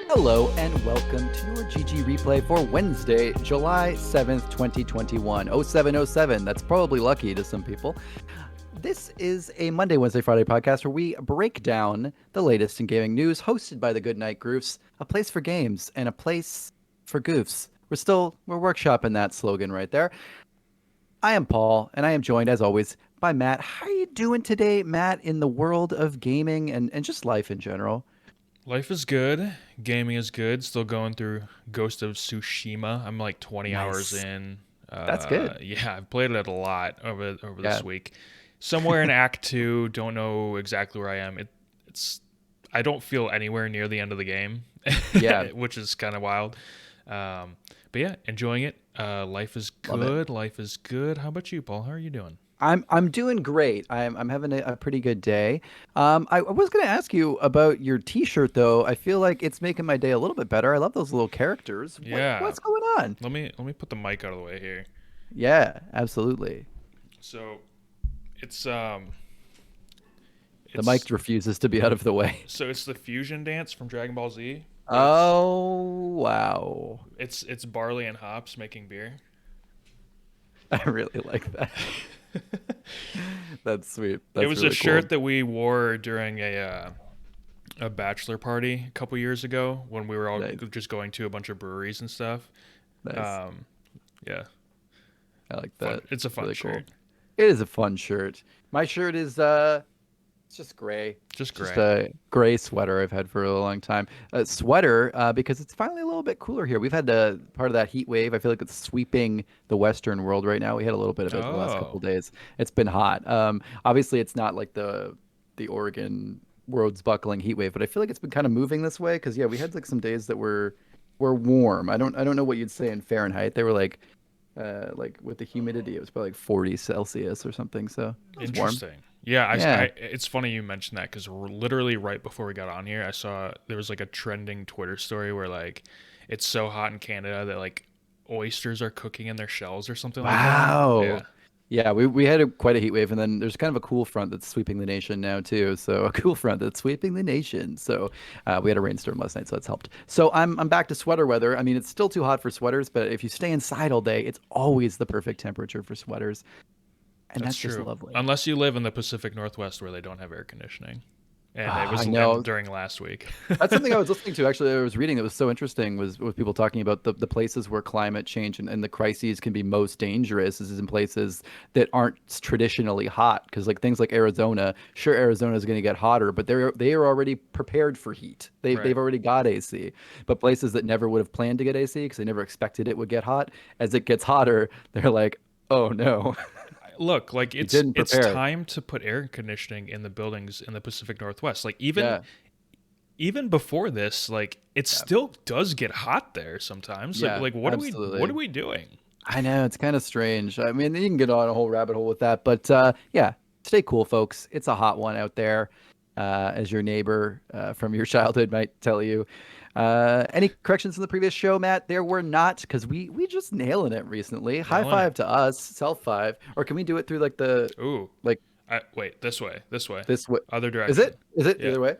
Hello and welcome to your GG replay for Wednesday, July 7th, 2021. 0707. That's probably lucky to some people. This is a Monday, Wednesday, Friday podcast where we break down the latest in gaming news, hosted by the Goodnight Groofs, a place for games and a place for goofs. We're workshopping that slogan right there. I am Paul, and I am joined, as always, by Matt. How are you doing today, Matt, in the world of gaming and just life in general? Life is good. Gaming is good. Still going through Ghost of Tsushima. I'm like 20 hours Nice. in. That's good. Yeah, I've played it a lot over Yeah. this week. Somewhere in Act 2. Don't know exactly where I am. It's I don't feel anywhere near the end of the game, Yeah. which is kind of wild. But yeah, enjoying it. Life is Love it. good. Life is good. How about you, Paul? How are you doing? I'm doing great. I'm having a pretty good day. I was gonna ask you about your T-shirt though. I feel like it's making my day a little bit better. I love those little characters. Yeah. What's going on? Let me put the mic out of the way here. Yeah, absolutely. So it's The it's mic refuses to be out of the way. So it's the fusion dance from Dragon Ball Z, but it's Oh wow. it's barley and hops making beer. I really like that. That's sweet. It That's was a really cool. shirt that we wore during a bachelor party a couple years ago when we were all Nice. just going to a bunch of breweries and stuff. Nice. Um, yeah, I like fun. that. It's a It's fun really cool. shirt. It is a fun shirt. My shirt is it's just gray. Just Just gray. a gray sweater I've had for a long time. A sweater because it's finally a little bit cooler here. We've had part of that heat wave. I feel like it's sweeping the Western world right now. We had a little bit of it the last couple Oh, of days. It's been hot. Obviously it's not like the Oregon world's buckling heat wave, but I feel like it's been kind of moving this way because yeah, we had like some days that were warm. I don't know what you'd say in Fahrenheit. They were like with the humidity, it was probably like 40 Celsius or something. So it was warm. interesting. Yeah, Yeah. it's funny you mentioned that because literally right before we got on here, I saw there was like a trending Twitter story where like it's so hot in Canada that like oysters are cooking in their shells or something like that. Yeah, Wow. Yeah, we had quite a heat wave, and then there's kind of a cool front that's sweeping the nation now too. So a cool front that's sweeping the nation. So we had a rainstorm last night, so that's helped. So I'm back to sweater weather. I mean, it's still too hot for sweaters, but if you stay inside all day, it's always the perfect temperature for sweaters, and that's that's just true. lovely. Unless you live in the Pacific Northwest where they don't have air conditioning, and it Ah, I was and know. during last week. That's something I was listening to. Actually, I was reading that was so interesting was people talking about the places where climate change and the crises can be most dangerous is in places that aren't traditionally hot. Because like things like Arizona, sure, Arizona is going to get hotter, but they are already prepared for heat. They've Right. already got AC. But places that never would have planned to get AC because they never expected it would get hot, as it gets hotter, they're like, oh no, Look, like you it's didn't it's prepare. time to put air conditioning in the buildings in the Pacific Northwest. Like Yeah, even before this, like it yeah, still does get hot there sometimes. Like yeah, like what are absolutely. we doing? I know it's kind of strange. I mean, you can get on a whole rabbit hole with that, but yeah, stay cool, folks. It's a hot one out there, as your neighbor from your childhood might tell you. Any corrections in the previous show, Matt? There were not, because we just nailing it recently. High Nailing it. five to us, self five, or can we do it through like the Ooh. like Wait, this way. this way? Other Is direction. it? Is it the Yeah. other way?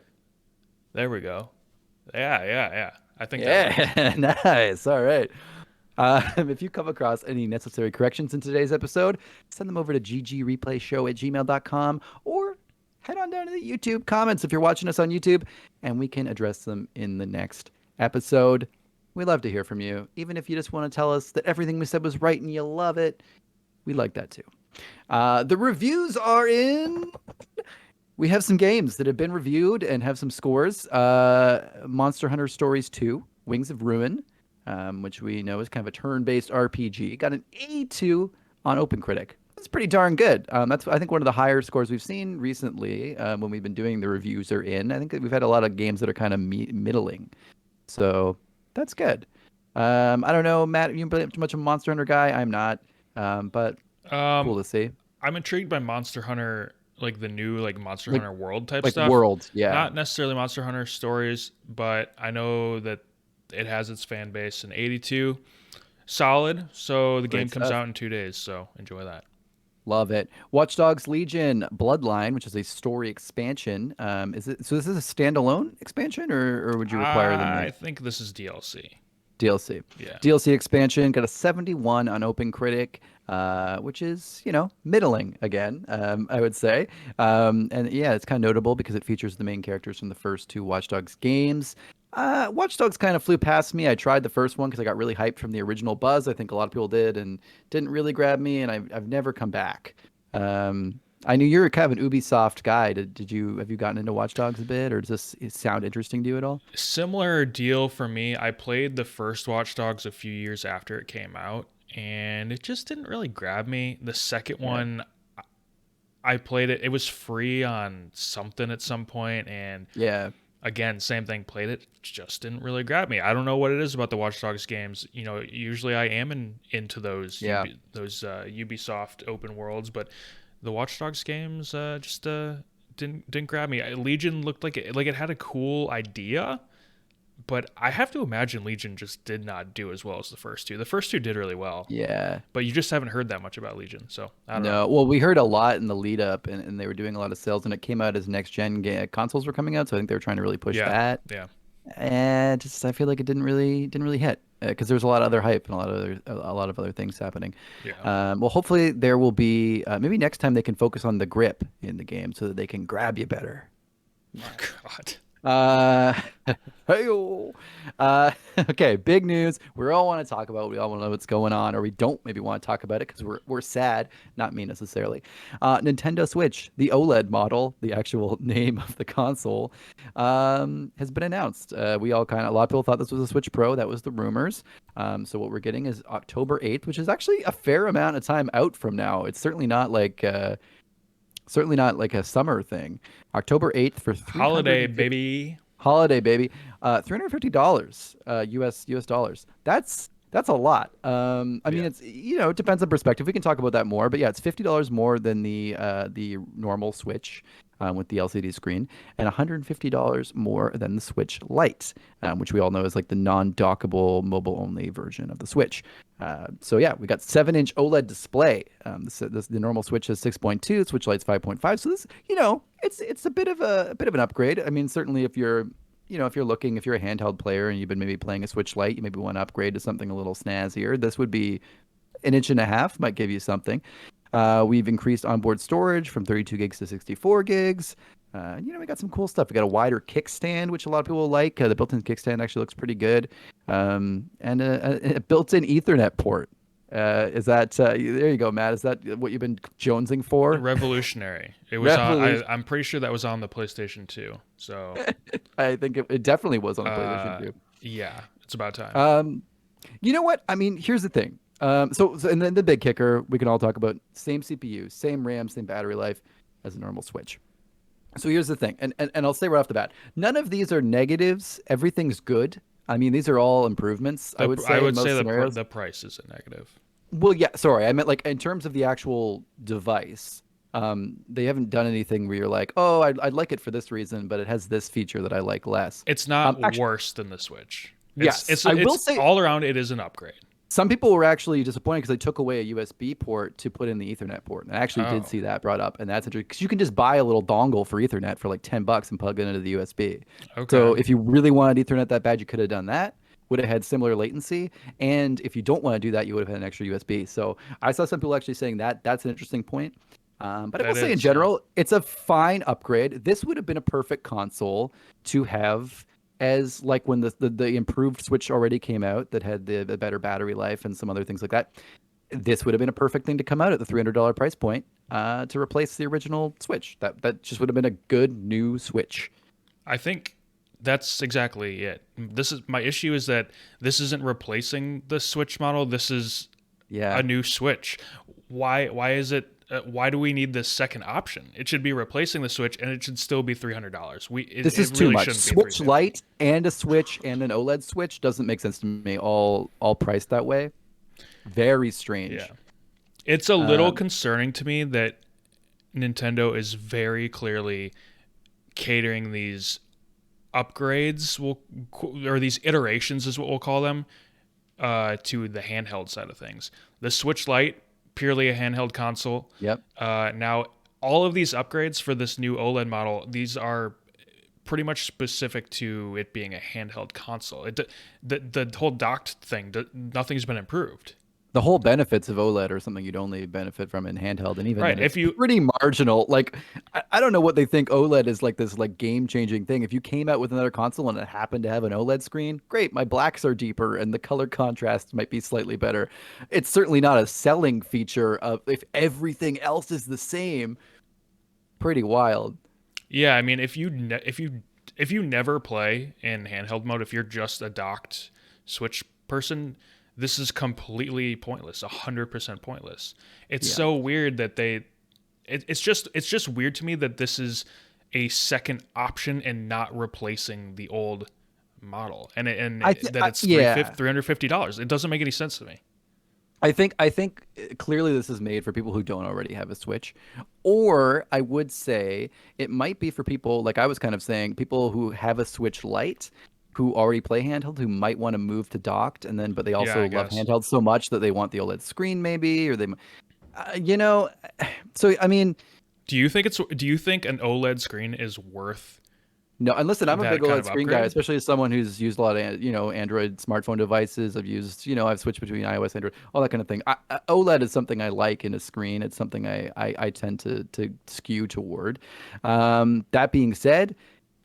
There we go. Yeah. I think that works. Yeah, nice. All right. If you come across any necessary corrections in today's episode, send them over to ggreplayshow@gmail.com or head on down to the YouTube comments if you're watching us on YouTube, and we can address them in the next episode. We love to hear from you. Even if you just want to tell us that everything we said was right and you love it, we like that too. The reviews are in. We have some games that have been reviewed and have some scores. Monster Hunter Stories 2, Wings of Ruin, which we know is kind of a turn-based RPG, got an 82 on OpenCritic. That's pretty darn good. That's I think one of the higher scores we've seen recently when we've been doing the reviews are in. I think that we've had a lot of games that are kind of middling, so that's good. I don't know, Matt. You too much of a Monster Hunter guy? I'm not, but Um, cool to see. I'm intrigued by Monster Hunter, like the new like Monster Like Hunter World type like stuff. World, yeah. Not necessarily Monster Hunter Stories, but I know that it has its fan base. And 82, solid. So the game Great comes stuff. out in 2 days, so enjoy that. Love it. Watch Dogs Legion Bloodline, which is a story expansion. Is it so? This is a standalone expansion, or would you require the I main think this is DLC. DLC? Yeah. DLC expansion got a 71 on OpenCritic, which is middling again. I would say, and yeah, it's kind of notable because it features the main characters from the first two Watch Dogs games. Watch Dogs kind of flew past me. I tried the first one because I got really hyped from the original buzz. I think a lot of people did, and didn't really grab me, and I've never come back. I knew you're kind of an Ubisoft guy. Did you have you gotten into Watch Dogs a bit, or does this sound interesting to you at all? Similar deal for me. I played the first Watch Dogs a few years after it came out, and it just didn't really grab me. The second Yeah. one, I played it. It was free on something at some point, and Yeah. again, same thing. Played it, just didn't really grab me. I don't know what it is about the Watch Dogs games. Usually I am into those Yeah. Ubisoft open worlds, but the Watch Dogs games just didn't grab me. Legion looked like it had a cool idea, but I have to imagine Legion just did not do as well as the first two. The first two did really well, Yeah. but you just haven't heard that much about Legion, so I don't know. No, well, we heard a lot in the lead up, and they were doing a lot of sales, and it came out as next gen consoles were coming out, so I think they were trying to really push Yeah, that. yeah, And just I feel like it didn't really hit because there was a lot of other hype and a lot of other things happening. yeah. Well, hopefully there will be maybe next time they can focus on the grip in the game so that they can grab you better. Oh God. Uh, hey okay, big news. We all want to talk about. We all want to know what's going on, or we don't maybe want to talk about it because we're sad. Not me necessarily. Nintendo Switch, the OLED model, the actual name of the console, has been announced. We all a lot of people thought this was a Switch Pro. That was the rumors. So what we're getting is October 8th, which is actually a fair amount of time out from now. It's certainly not like a summer thing. October 8th for Holiday 350 baby. holiday baby. $350 US dollars. That's a lot. I mean Yeah. it's it depends on perspective. We can talk about that more, but yeah, it's $50 more than the normal Switch with the LCD screen, and $150 more than the Switch Lite, which we all know is like the non-dockable mobile only version of the Switch. So yeah, we got 7-inch OLED display. The normal Switch is 6.2, Switch Lite's 5.5. So this, it's a bit of an upgrade. I mean, certainly if you're a handheld player and you've been maybe playing a Switch Lite, you maybe want to upgrade to something a little snazzier. This would be an inch and a half, might give you something. We've increased onboard storage from 32 gigs to 64 gigs. We got some cool stuff. We got a wider kickstand, which a lot of people like. The built-in kickstand actually looks pretty good. And a built-in Ethernet port. Is that there you go, Matt? Is that what you've been jonesing for? Revolutionary. It was on. Revolution. I'm pretty sure that was on the PlayStation 2. So, I think it definitely was on the PlayStation uh, 2. yeah, it's about time. Um, you know what? I mean, here's the thing. So and then the big kicker we can all talk about: same CPU, same RAM, same battery life as a normal Switch. So here's the thing, and I'll say right off the bat, none of these are negatives. Everything's good. I mean, these are all improvements. I would I say in would say most scenarios. the price is a negative. Well, yeah, sorry, I meant like in terms of the actual device. They haven't done anything where you're like, oh, I'd like it for this reason, but it has this feature that I like less. It's not Actually, worse than the Switch. yes, I will It's say all around. It is an upgrade. some people were actually disappointed because they took away a USB port to put in the Ethernet port. And I actually did Oh, see that brought up, and that's interesting because you can just buy a little dongle for Ethernet for like $10 and plug it into the USB. okay. So if you really wanted Ethernet that bad, you could have done that. Would have had similar latency, and if you don't want to do that, you would have had an extra USB. So I saw some people actually saying that that's an interesting point. But I will That say in is, yeah. general, it's a fine upgrade. This would have been a perfect console to have as like when the improved Switch already came out that had the better battery life and some other things like that. This would have been a perfect thing to come out at the $300 price point to replace the original Switch. That just would have been a good new Switch. I think that's exactly it. This is my issue is that this isn't replacing the Switch model. This is Yeah. a new Switch. Why is it? Why do we need this second option? It should be replacing the Switch, and it should still be $300. This is It too really much. shouldn't be 350. Switch Lite and a Switch and an OLED Switch doesn't make sense to me. All priced that way. Very Yeah, strange. it's a little Um, concerning to me that Nintendo is very clearly catering these upgrades, or these iterations is what we'll call them, to the handheld side of things. The Switch Lite purely a handheld console. Yep. Now, all of these upgrades for this new OLED model, these are pretty much specific to it being a handheld console. The whole docked thing, nothing's been improved. The whole benefits of OLED are something you'd only benefit from in handheld, and even Right. then, If it's you pretty marginal. Like, I don't know what they think OLED is like this like game-changing thing. If you came out with another console and it happened to have an OLED screen, great, my blacks are deeper and the color contrast might be slightly better. It's certainly not a selling feature of if everything else is the same. Pretty wild. Yeah, I mean, if you never play in handheld mode, if you're just a docked Switch person, this is completely pointless, 100% pointless. It's Yeah. so weird that it's just weird to me that this is a second option and not replacing the old model, that it's Yeah. $350. It doesn't make any sense to me. I think clearly this is made for people who don't already have a Switch. Or I would say it might be for people like I was kind of saying, people who have a Switch Lite who already play handheld who might want to move to docked and then but they Yeah, I also love guess. handheld so much that they want the OLED screen maybe or they you know so I mean Do you think an OLED screen is worth no, and listen, I'm a big that kind OLED of screen guy, upgrade? especially as someone who's used a lot of, Android smartphone devices. I've used, I've switched between iOS, Android, all that kind of thing. OLED is something I like in a screen. It's something I tend to skew toward. That being said,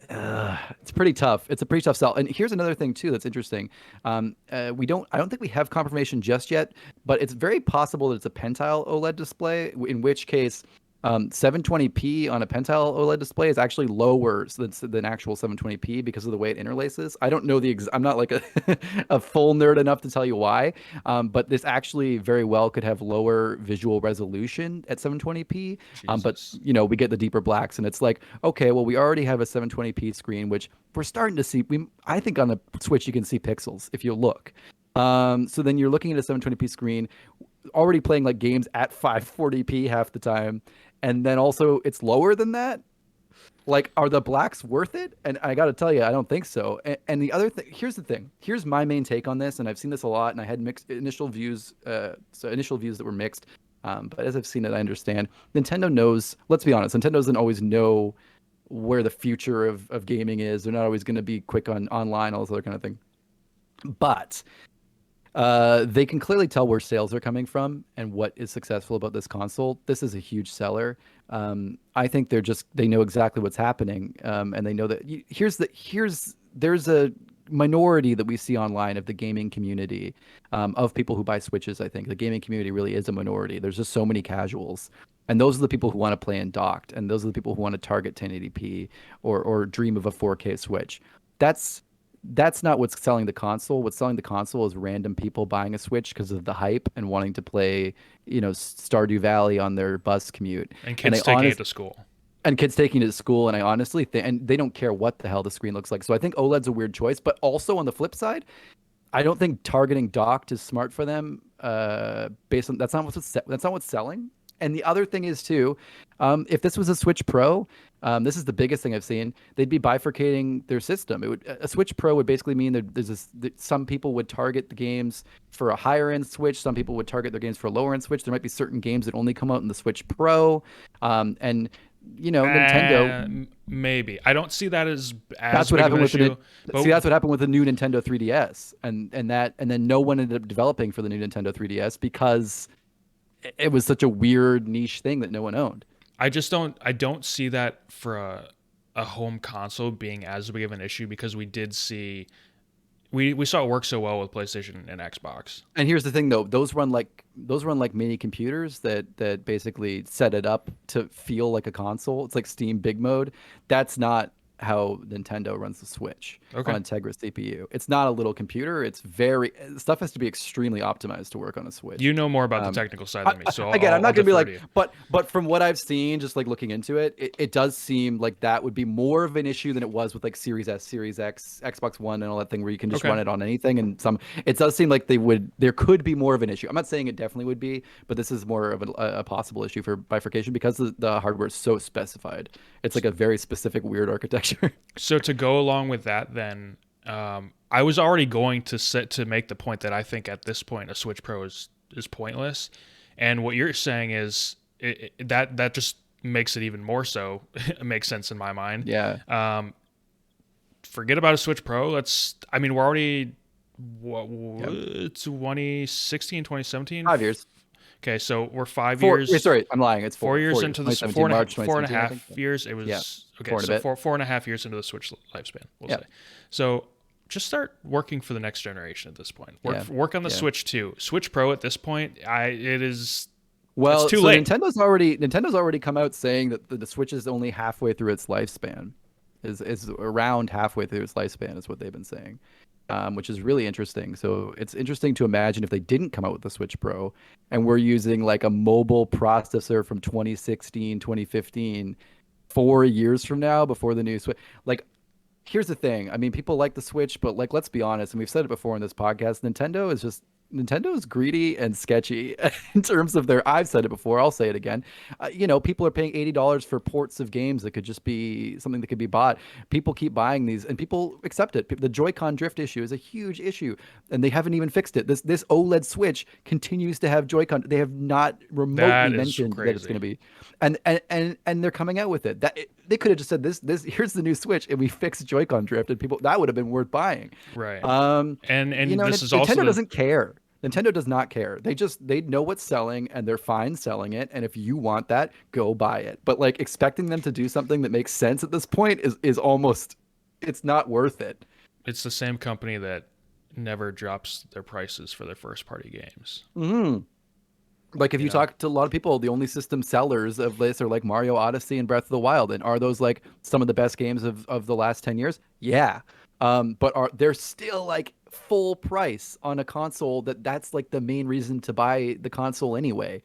it's pretty tough. It's a pretty tough sell. And here's another thing too that's interesting. I don't think we have confirmation just yet, but it's very possible that it's a pentile OLED display. In which case, 720p on a pentile OLED display is actually lower than actual 720p because of the way it interlaces. I don't know I'm not like a a full nerd enough to tell you why, but this actually very well could have lower visual resolution at 720p. But Jesus. we get the deeper blacks, and it's like, okay, well, we already have a 720p screen, which we're starting to see. I think on the Switch you can see pixels if you look. So then you're looking at a 720p screen, already playing like games at 540p half the time, and then also it's lower than that. Like, are the blacks worth it? And I got to tell you, I don't think so. And the other thing, here's the thing. Here's my main take on this, and I've seen this a lot, and I had mixed initial views, so initial views that were mixed. But as I've seen it, I understand. Nintendo knows. Let's be honest. Nintendo doesn't always know where the future of gaming is. They're not always going to be quick on online, all this other kind of thing. But they can clearly tell where sales are coming from and what is successful about this console. This is a huge seller. I think they know exactly what's happening, and they know that there's a minority that we see online of the gaming community, of people who buy Switches. I think the gaming community really is a minority. There's just so many casuals, and those are the people who want to play in docked, and those are the people who want to target 1080p or dream of a 4K Switch. That's that's not what's selling the console. What's selling the console is random people buying a Switch because of the hype and wanting to play, Stardew Valley on their bus commute. And And kids they taking it honest to school. and kids taking it to school. And I honestly think, and they don't care what the hell the screen looks like. So I think OLED's a weird choice. But also on the flip side, I don't think targeting docked is smart for them. Based on that's not what's selling. And the other thing is too, if this was a Switch Pro, this is the biggest thing I've seen. They'd be bifurcating their system. A Switch Pro would basically mean that some people would target the games for a higher end Switch. Some people would target their games for a lower end Switch. There might be certain games that only come out in the Switch Pro, and Nintendo. Maybe I don't see that as That's what big of happened an with issue, see, but that's what happened with the new Nintendo 3DS, and then no one ended up developing for the new Nintendo 3DS because it was such a weird niche thing that no one owned. I don't see that for a home console being as big of an issue because we saw it work so well with PlayStation and Xbox. And here's the thing, though: those run like mini computers that basically set it up to feel like a console. It's like Steam Big Mode. That's not how Nintendo runs the Switch Okay. on Integra CPU. It's not a little computer. Stuff has to be extremely optimized to work on a Switch. You know more about the Um, technical side than me, so Again, I'm I'll not gonna be defer like, to you. but from what I've seen, just like looking into it, it does seem like that would be more of an issue than it was with like Series S, Series X, Xbox One, and all that thing where you can just Okay. run it on anything. And it does seem like there could be more of an issue. I'm not saying it definitely would be, but this is more of a possible issue for bifurcation because the hardware is so specified. It's like a very specific weird architecture. So to go along with that, then I was already going to make the point that I think at this point a Switch Pro is pointless, And what you're saying is that just makes it even more so. It makes sense in my mind. Yeah. Um, Forget about a Switch Pro. I mean, we're already what Yeah. 2016, 2017. 5 years. Okay, so we're five Four. years Sorry, I'm lying. It's four four. years 4 years. into this 2017, March four and a 2017, I think. half years. It Yeah. was okay. Four and a So bit. four and a half years into the Switch lifespan, we'll Yeah. say. So just start working for the next generation at this point. Yeah. Work on the Yeah. Switch 2. Switch Pro at this point, it's Well, too so late. Nintendo's already come out saying that the Switch is only halfway through its lifespan. Is around halfway through its lifespan is what they've been saying, which is really interesting. So it's interesting to imagine if they didn't come out with the Switch Pro and we're using like a mobile processor from 2016, 2015, 4 years from now before the new Switch. Like, here's the thing. I mean, people like the Switch, but like, let's be honest, and we've said it before in this podcast, Nintendo is greedy and sketchy in terms of their. I've said it before. I'll say it again. People are paying $80 for ports of games that could just be something that could be bought. People keep buying these, and people accept it. The Joy-Con drift issue is a huge issue, and they haven't even fixed it. This OLED Switch continues to have Joy-Con. They have not remotely That is mentioned that it's going crazy. to be, and they're coming out with it. They could have just said this. Here's the new Switch, and we fixed Joy-Con drift, and people that would have been worth buying. Right. Um, And this is also Nintendo the doesn't care. Nintendo does not care. They know what's selling and they're fine selling it. And if you want that, go buy it. But like expecting them to do something that makes sense at this point is almost it's not worth it. it's the same company that never drops their prices for their first party games. Hmm. Like if You you know, talk to a lot of people, the only system sellers of this are like Mario Odyssey and Breath of the Wild. And are those like some of the best games of the last 10 years? Yeah. But are they're still like full price on a console that's like the main reason to buy the console anyway.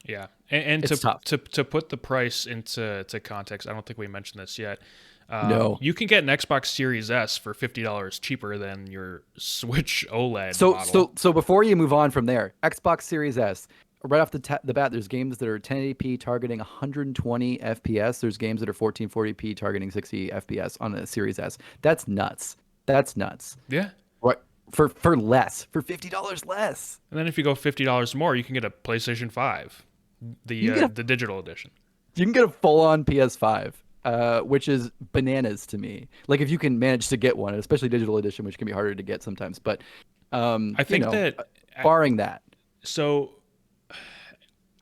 yeah. And It's tough. to put the price into context, I don't think we mentioned this yet. No. You can get an Xbox Series S for $50 cheaper than your Switch OLED So model. so so before you move on from there, Xbox Series S, right off the bat, there's games that are 1080p targeting 120 FPS. There's games that are 1440p targeting 60 FPS on a Series S. That's nuts. That's nuts. Yeah. Right. For less, for $50 less. And then if you go $50 more, you can get a PlayStation 5, You can get the digital edition. you can get a full-on PS5, which is bananas to me. Like if you can manage to get one, especially digital edition, which can be harder to get sometimes. But I think that barring that, so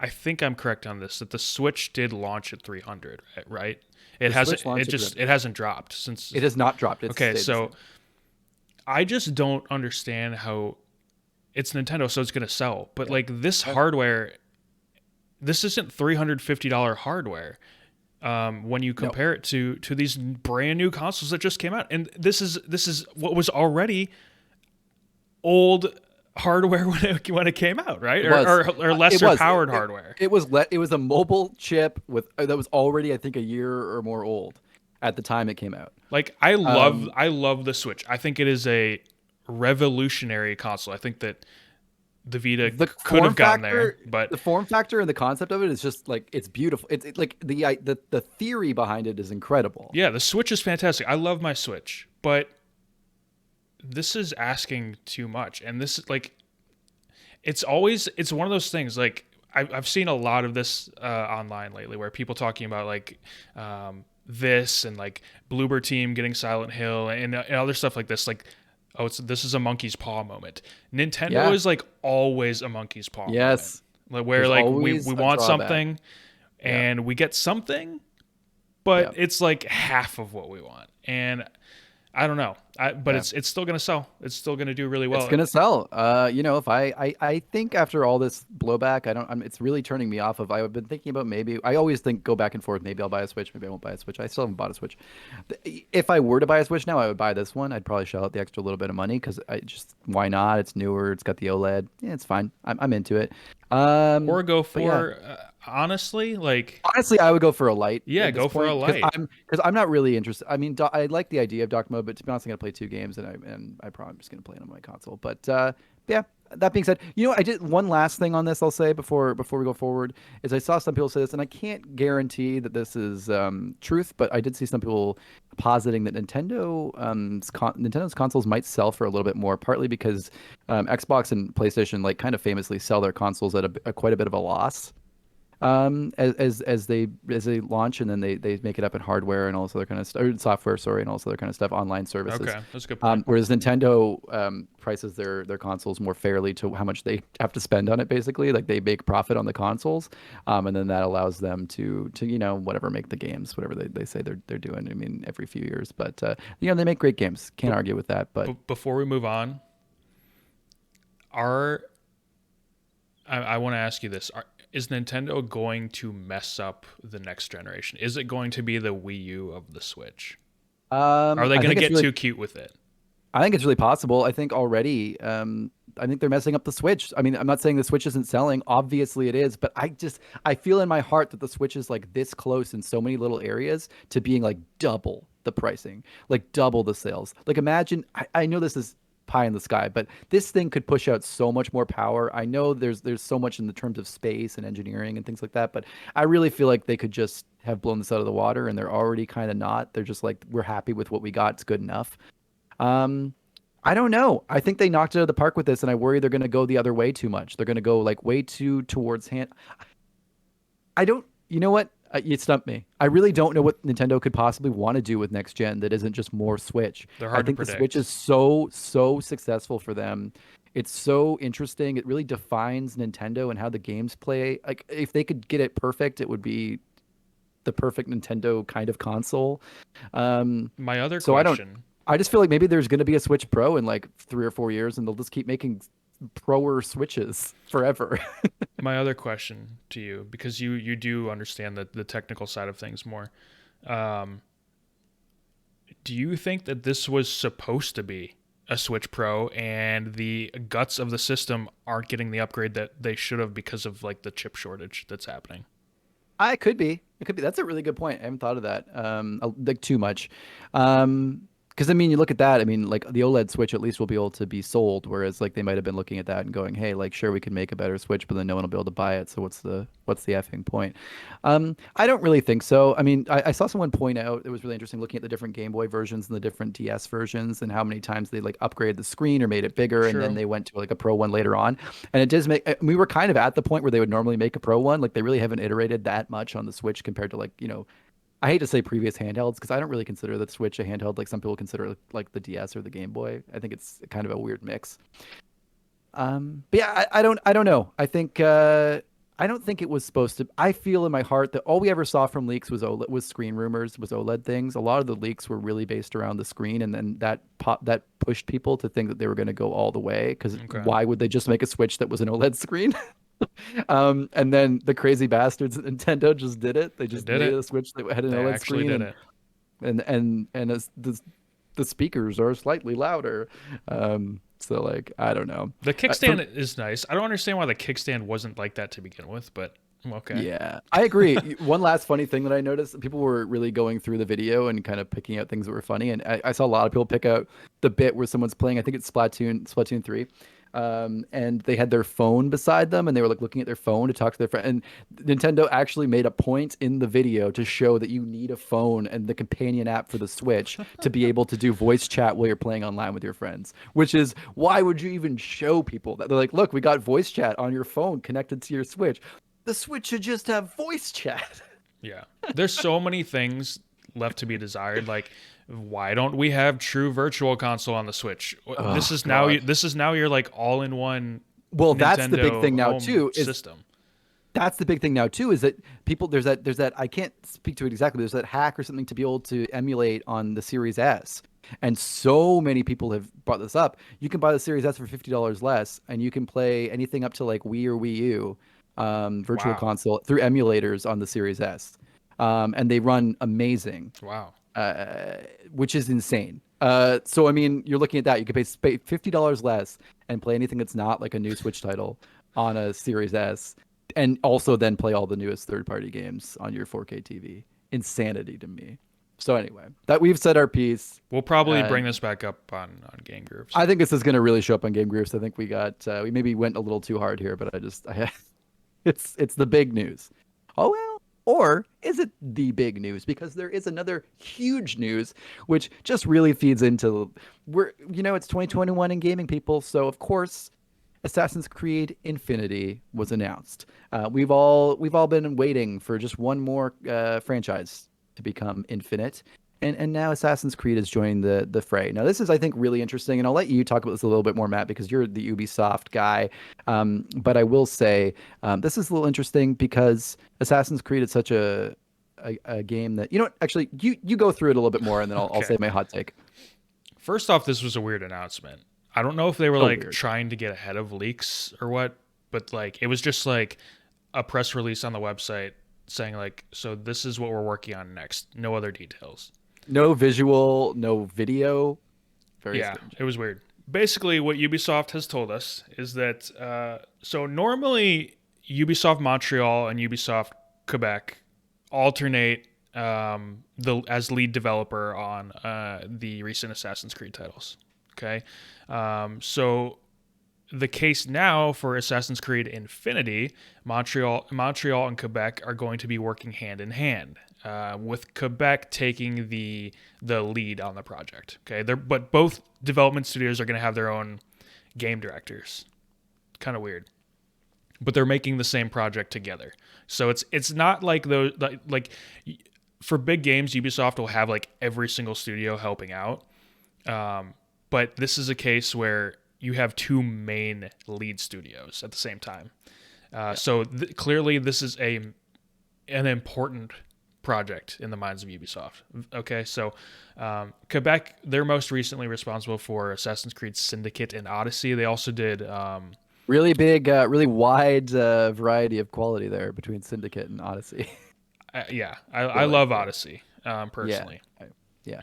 I think I'm correct on this that the Switch did launch at 300, right? the Switch launched It hasn't dropped since. it has not dropped. It's Okay, stayed the so same. I just don't understand how it's Nintendo, so it's going to sell. But like this hardware, this isn't $350 hardware. When you No. compare it to these brand new consoles that just came out, and this is what was already old hardware when it came out, right? It was. Or It lesser was. powered hardware. It was a mobile chip with that was already, I think, a year or more old at the time it came out. Like I love the Switch. I think it is a revolutionary console. I think that the Vita The could form have gotten factor, there, but the form factor and the concept of it is just like it's beautiful. Like the theory behind it is incredible. yeah, the Switch is fantastic. I love my Switch, but this is asking too much. And this is like it's one of those things like I've seen a lot of this online lately where people talking about like this and like Bloober Team getting Silent Hill and other stuff like this. Like, oh, this is a monkey's paw moment. Nintendo Yeah. is like always a monkey's paw moment. Yes. Like where There's like always we a want drawback. something Yeah. and we get something, but Yeah. it's like half of what we want. And I don't know. But Yeah. it's still gonna sell. It's still gonna do really well. It's gonna sell. If I think after all this blowback, it's really turning me off of. I've been thinking about maybe. I always think go back and forth. Maybe I'll buy a Switch. Maybe I won't buy a Switch. I still haven't bought a Switch. If I were to buy a Switch now, I would buy this one. I'd probably shell out the extra little bit of money because I just why not? It's newer. It's got the OLED. Yeah, it's fine. I'm into it. Or go But yeah. for honestly, like, Honestly, I would go for a light yeah, at this go for a point because light. I'm not really interested. I mean, I like the idea of dock mode, but to be honest, I'm gonna play two games, and I probably am just gonna play it on my console. But yeah. That being said, I did one last thing on this. I'll say before we go forward is I saw some people say this, and I can't guarantee that this is truth, but I did see some people positing that Nintendo's consoles might sell for a little bit more, partly because Xbox and PlayStation like kind of famously sell their consoles at a quite a bit of a loss as they launch, and then they make it up in hardware and all this other kind of stuff, or software, sorry, and all this other kind of stuff, online services. Okay, that's a good point. Whereas Nintendo prices their consoles more fairly to how much they have to spend on it. Basically, like they make profit on the consoles, and then that allows them to whatever, make the games whatever they say they're doing. I mean, every few years, but they make great games. Can't But, argue with that. But before we move on, are I want to ask you this: is Nintendo going to mess up the next generation? Is it going to be the Wii U of the Switch? Are they I going think to it's get really too cute with it? I think it's really possible. I think already, I think they're messing up the Switch. I mean, I'm not saying the Switch isn't selling. Obviously it is, but I feel in my heart that the Switch is like this close in so many little areas to being like double the pricing, like double the sales. Like imagine, I know this is pie in the sky, but this thing could push out so much more power. I know there's so much in the terms of space and engineering and things like that, but I really feel like they could just have blown this out of the water, and they're already kind of not. They're just like, we're happy with what we got. It's good enough. Um, I don't know. I think they knocked it out of the park with this, and I worry they're going to go the other way too much. They're going to go like way too towards hand. I don't. You know what? You stumped me. I really don't know what Nintendo could possibly want to do with next gen that isn't just more Switch. They're I hard to think the Switch is predict. so successful for them. It's so interesting. It really defines Nintendo and how the games play. Like if they could get it perfect, it would be the perfect Nintendo kind of console. Um, My other so I don't. question, I just feel like maybe there's going to be a Switch Pro in like 3 or 4 years, and they'll just keep making proer Switches forever. my other question to you, because you do understand the technical side of things more. Um, do you think that this was supposed to be a Switch Pro and the guts of the system aren't getting the upgrade that they should have because of like the chip shortage that's happening? I could be. It could be. That's a really good point. I haven't thought of that. Like too much. Because I mean, you look at that. I mean, like the OLED Switch at least will be able to be sold, whereas like they might have been looking at that and going, "Hey, like sure we can make a better Switch, but then no one will be able to buy it. So what's the effing point?" I don't really think so. I mean, I saw someone point out it was really interesting looking at the different Game Boy versions and the different DS versions and how many times they like upgraded the screen or made it bigger, and then True. they went to like a Pro one later on. And it does make, we were kind of at the point where they would normally make a Pro one. Like they really haven't iterated that much on the Switch compared to like, I hate to say previous handhelds because I don't really consider the Switch a handheld like some people consider like the DS or the Game Boy. I think it's kind of a weird mix. But yeah, I don't know. I don't think it was supposed to. I feel in my heart that all we ever saw from leaks was was screen rumors, was OLED things. A lot of the leaks were really based around the screen, and then that pushed people to think that they were going to go all the way. Because Okay. why would they just make a Switch that was an OLED screen? And then the crazy bastards at Nintendo just did it. They They just did made it. a Switch that had an They OLED actually screen, did and it. the speakers are slightly louder. So like I don't know. The For kickstand is nice. I don't understand why the kickstand wasn't like that to begin with, but okay. Yeah, I agree. One last funny thing that I noticed, people were really going through the video and kind of picking out things that were funny. And I saw a lot of people pick out the bit where someone's playing, I think it's Splatoon 3. And they had their phone beside them and they were like looking at their phone to talk to their friend. And Nintendo actually made a point in the video to show that you need a phone and the companion app for the Switch to be able to do voice chat while you're playing online with your friends, which is why would you even show people that? They're like, look, we got voice chat on your phone connected to your Switch. The Switch should just have voice chat. Yeah. There's so many things left to be desired. Like, why don't we have true virtual console on the Switch? Oh God. This is now your like all in one Well, that's the big Nintendo thing now home too. Is system. that's the big thing now too. Is that people there's that I can't speak to it exactly. There's that hack or something to be able to emulate on the Series S, and so many people have brought this up. You can buy the Series S for $50 less, and you can play anything up to like Wii or Wii U, Virtual Wow. Console through emulators on the Series S, and they run amazing. Wow. uh, which is insane. So I mean, you're looking at that. You could pay $50 less and play anything that's not like a new Switch title on a Series S. and also then play all the newest third-party games on your 4K TV. Insanity to me. So anyway, that we've said our piece. We'll probably Uh, bring this back up on Game Grooves. I think this is going to really show up on Game Grooves. I think we maybe went a little too hard here, but it's the big news. Oh well, or is it the big news? Because there is another huge news, which just really feeds into it's 2021 in gaming, people. So of course, Assassin's Creed Infinity was announced. We've all been waiting for just one more franchise to become infinite, and now Assassin's Creed has joined the fray. Now this is, I think, really interesting, and I'll let you talk about this a little bit more, Matt, because you're the Ubisoft guy. But I will say this is a little interesting because Assassin's Creed is such a game that actually you go through it a little bit more, and then I'll Okay. say my hot take. First off, this was a weird announcement. I don't know if they were So like weird. trying to get ahead of leaks or what, but like it was just like a press release on the website saying like, so this is what we're working on next. No other details. No visual, no video. Very Yeah, strange. it was weird. Basically, what Ubisoft has told us is that so normally Ubisoft Montreal and Ubisoft Quebec alternate the as lead developer on the recent Assassin's Creed titles. Okay, so the case now for Assassin's Creed Infinity, Montreal and Quebec are going to be working hand in hand, with Quebec taking the lead on the project. Okay, but both development studios are going to have their own game directors. Kind of weird, but they're making the same project together. So it's not like those like for big games, Ubisoft will have like every single studio helping out. But this is a case where you have two main lead studios at the same time. Yeah. So clearly, this is an important project in the minds of Ubisoft. Okay, so Quebec, they're most recently responsible for Assassin's Creed Syndicate and Odyssey. They also did. Really big, really wide variety of quality there between Syndicate and Odyssey. Yeah, I I feel like, love Odyssey yeah, personally. yeah.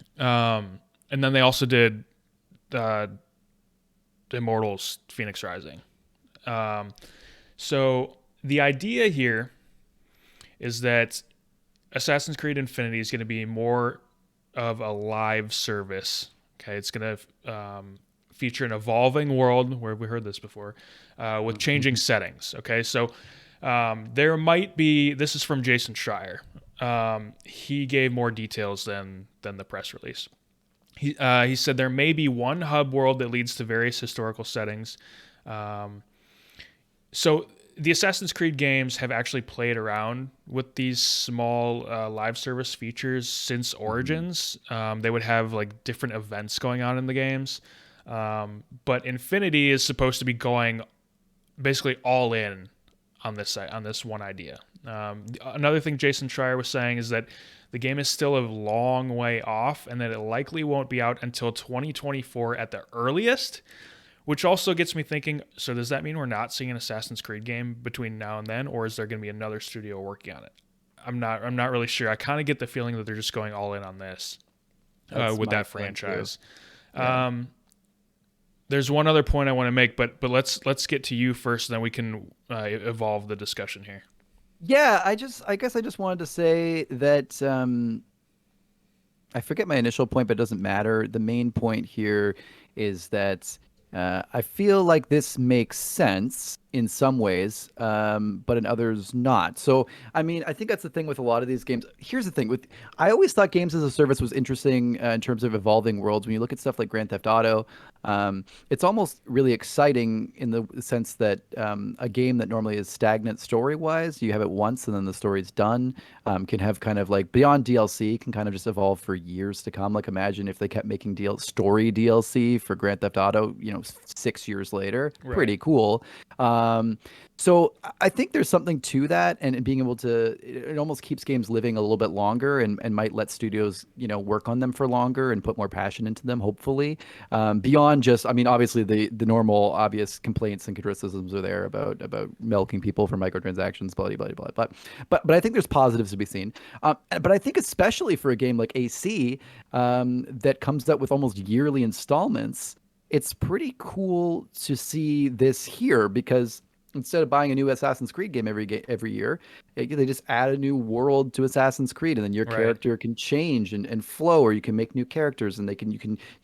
And then they also did uh, Immortals: Phoenix Rising. Um, so the idea here is that Assassin's Creed Infinity is going to be more of a live service. Okay, it's going to feature an evolving world where we heard this before, with changing settings. Okay, so there might be. This is from Jason Schreier. He gave more details than the press release. He said there may be one hub world that leads to various historical settings. Um, so the Assassin's Creed games have actually played around with these small live service features since Mhm. Origins. They would have like different events going on in the games, but Infinity is supposed to be going basically all in on this site, on this one idea. Another thing Jason Schreier was saying is that the game is still a long way off, and that it likely won't be out until 2024 at the earliest. Which also gets me thinking, so does that mean we're not seeing an Assassin's Creed game between now and then, or is there going to be another studio working on it? I'm not really sure. I kind of get the feeling that they're just going all in on this That's with my that feeling too. franchise. Yeah. Um, there's one other point I want to make, but let's get to you first, and then we can evolve the discussion here. Yeah, I guess I just wanted to say that I forget my initial point, but it doesn't matter. The main point here is that I feel like this makes sense in some ways, but in others not. So, I mean, I think that's the thing with a lot of these games. Here's the thing with I always thought games as a service was interesting in terms of evolving worlds. When you look at stuff like Grand Theft Auto, it's almost really exciting in the sense that a game that normally is stagnant story-wise, you have it once and then the story's done, can have kind of like beyond DLC, can kind of just evolve for years to come. Like imagine if they kept making story DLC for Grand Theft Auto, 6 years later. Right. Pretty cool. Um, so I think there's something to that, and being able to, it almost keeps games living a little bit longer, and might let studios, work on them for longer and put more passion into them, hopefully. Beyond just, I mean, obviously the normal obvious complaints and criticisms are there about milking people for microtransactions, blah, blah, blah, blah. But I think there's positives to be seen. But I think especially for a game like AC, that comes out with almost yearly installments, it's pretty cool to see this here because Instead of buying a new Assassin's Creed game every year, they just add a new world to Assassin's Creed, and then your Right. character can change and flow, or you can make new characters, and you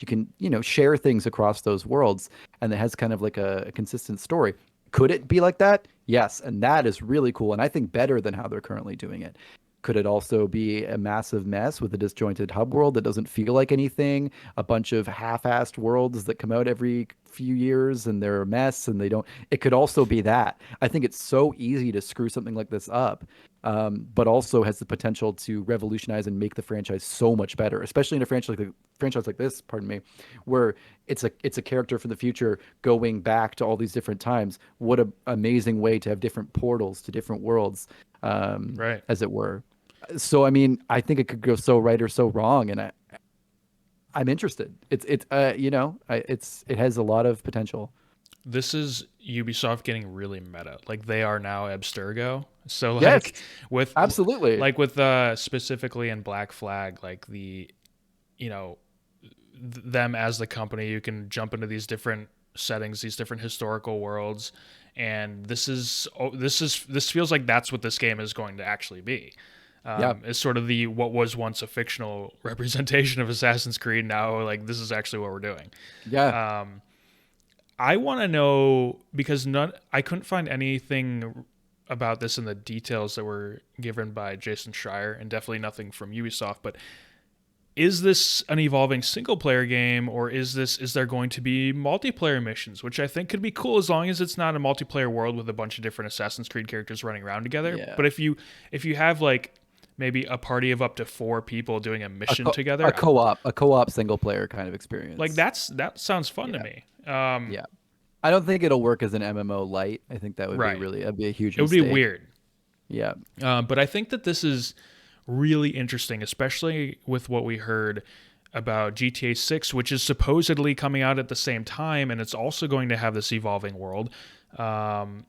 can share things across those worlds, and it has kind of like a consistent story. Could it be like that? Yes, and that is really cool, and I think better than how they're currently doing it. Could it also be a massive mess with a disjointed hub world that doesn't feel like anything? A bunch of half-assed worlds that come out every few years and they're a mess and they don't. It could also be that. I think it's so easy to screw something like this up, but also has the potential to revolutionize and make the franchise so much better, especially in a franchise like this. Pardon me, where it's a character from the future going back to all these different times. What a amazing way to have different portals to different worlds, Right. as it were. So I mean, I think it could go so right or so wrong, and I'm interested. It has a lot of potential. This is Ubisoft getting really meta. Like they are now Abstergo. So Yes, with absolutely. with specifically in Black Flag, like you know them as the company, you can jump into these different settings, these different historical worlds, and this feels like that's what this game is going to actually be. Yeah, It's sort of the what was once a fictional representation of Assassin's Creed. Now, like this is actually what we're doing. yeah. I want to know because I couldn't find anything about this in the details that were given by Jason Schreier, and definitely nothing from Ubisoft. But is this an evolving single player game, or is there going to be multiplayer missions, which I think could be cool as long as it's not a multiplayer world with a bunch of different Assassin's Creed characters running around together. Yeah. But if you have like maybe a party of up to 4 people doing a A mission co- together, a co-op single player kind of like experience. that sounds fun to Yeah, me. yeah. I don't think it'll work as an MMO light. I think Right. that'd be a huge It would be mistake. weird. Yeah. But I think that this is really interesting, especially with what we heard about GTA 6, which is supposedly coming out at the same time, and it's also going to have this evolving world. Um,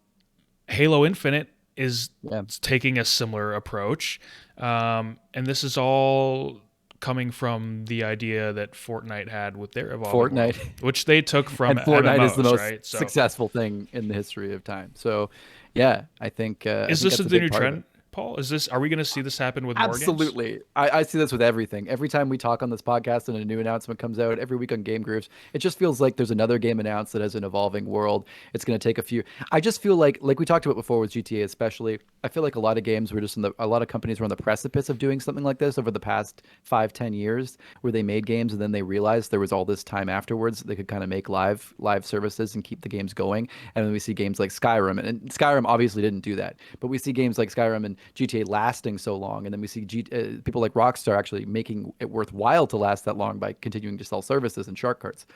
Halo Infinite is Yeah. taking a similar approach. And this is all coming from the idea that Fortnite had with their evolving world, Fortnite. which they took from And Fortnite is the MMOs, most right? So successful thing in the history of time. So, yeah, I is think this that's a the big new part of it. trend, Paul? Are we going to see this happen with more games? Absolutely. I see this with everything. Every time we talk on this podcast and a new announcement comes out, every week on Game Grooves, it just feels like there's another game announced that has an evolving world. It's going to take a few. I just feel like we talked about before with GTA, especially. I feel like a lot of games were just a lot of companies were on the precipice of doing something like this over the past 5, 10 years, where they made games and then they realized there was all this time afterwards that they could kind of make live services and keep the games going. And then we see games like Skyrim, and Skyrim obviously didn't do that, but we see games like Skyrim and GTA lasting so long, and then we see people like Rockstar actually making it worthwhile to last that long by continuing to sell services and shark cards.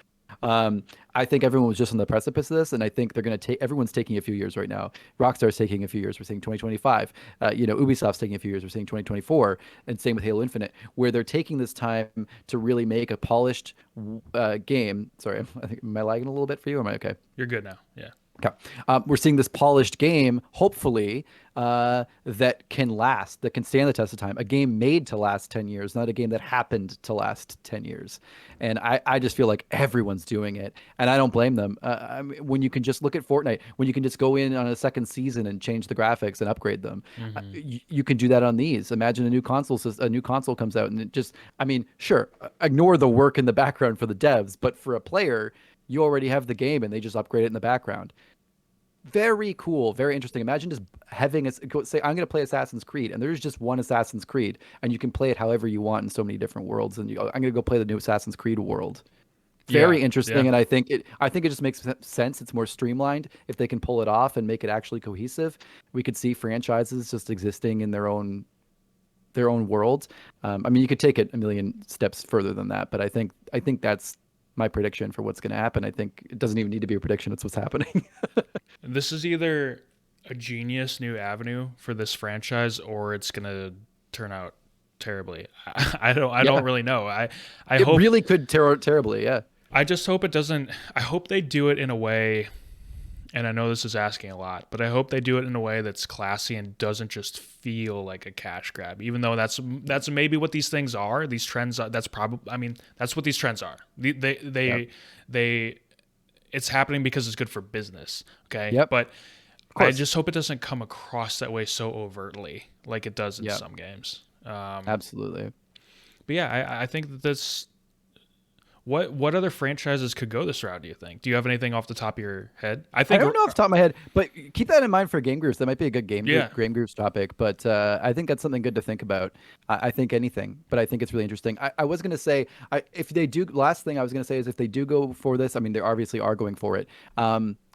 I think everyone was just on the precipice of this, and I think they're going to take. Everyone's taking a few years right now. Rockstar's taking a few years. We're seeing 2025. Ubisoft's taking a few years. We're seeing 2024, and same with Halo Infinite, where they're taking this time to really make a polished game. Sorry, I think am I lagging a little bit for you? Or am I okay? You're good now. Yeah. Okay. We're seeing this polished game, hopefully, that can last, that can stand the test of time. A game made to last 10 years, not a game that happened to last 10 years. And I just feel like everyone's doing it. And I don't blame them. I mean, when you can just look at Fortnite, when you can just go in on a second season and change the graphics and upgrade them, Mm-hmm. you can do that on these. Imagine a new console comes out and it just, I mean, sure, ignore the work in the background for the devs, but for a player, you already have the game and they just upgrade it in the background. Very cool, very interesting. Imagine just having a say, I'm going to play Assassin's Creed, and there's just one Assassin's Creed, and you can play it however you want in so many different worlds. And I'm going to go play the new Assassin's Creed world. Yeah. Very interesting, Yeah. and I think it just makes sense. It's more streamlined if they can pull it off and make it actually cohesive. We could see franchises just existing in their own worlds. I mean, you could take it a million steps further than that, but I think that's my prediction for what's going to happen. I think it doesn't even need to be a prediction; it's what's happening. This is either a genius new avenue for this franchise or it's gonna turn out terribly. I Yeah, don't really know. I it hope really could terribly. Yeah. I just hope it doesn't. I hope they do it in a way, and I know this is asking a lot, but I hope they do it in a way that's classy and doesn't just feel like a cash grab. Even though that's maybe what these things are. These trends are. That's probably. I mean, that's what these trends are. Yep. They it's happening because it's good for business. Okay, Yep. but Of I course. just hope it doesn't come across that way so overtly like it does in Yeah, some games. absolutely. But yeah, I think that this. What other franchises could go this route? Do you think? Do you have anything off the top of your head? I I think. don't know off the top of my head, but keep that in mind for Game Grooves. That might be a good Yeah. Game Grooves topic, but I think that's something good to think about. I think anything, but I think it's really interesting. I was going to say, if they do, last thing I was going to say is if they do go for this, I mean, they obviously are going for it.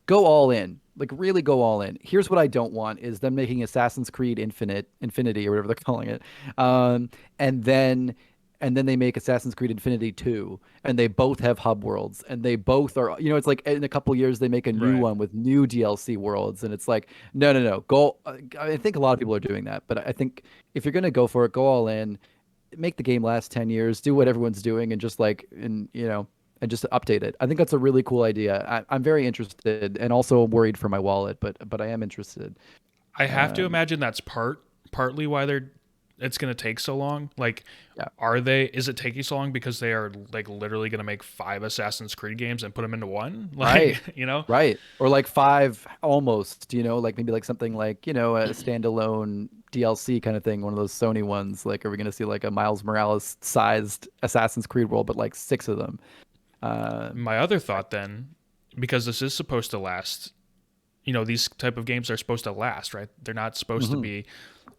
Go all in, like really go all in. Here's what I don't want is them making Assassin's Creed Infinity or whatever they're calling it, um, and then they make Assassin's Creed Infinity 2 and they both have hub worlds and they both are, it's like in a couple years they make a new Right. one with new DLC worlds and it's like no go. I think a lot of people are doing that, but I think if you're going to go for it, go all in, make the game last 10 years, do what everyone's doing and just like and just update it. I think that's a really cool idea. I'm very interested and also worried for my wallet, but I am interested. I have to um imagine that's partly why it's going to take so long. Like, yeah. is it taking so long because they are like literally going to make 5 Assassin's Creed games and put them into one? Right. Like, you know? Right. Or like five almost, like maybe like something like, a standalone DLC kind of thing, one of those Sony ones. Like, are we going to see like a Miles Morales sized Assassin's Creed world, but like six of them? Uh, My other thought then, because this is supposed to last, these type of games are supposed to last, right? They're not supposed to mhm. be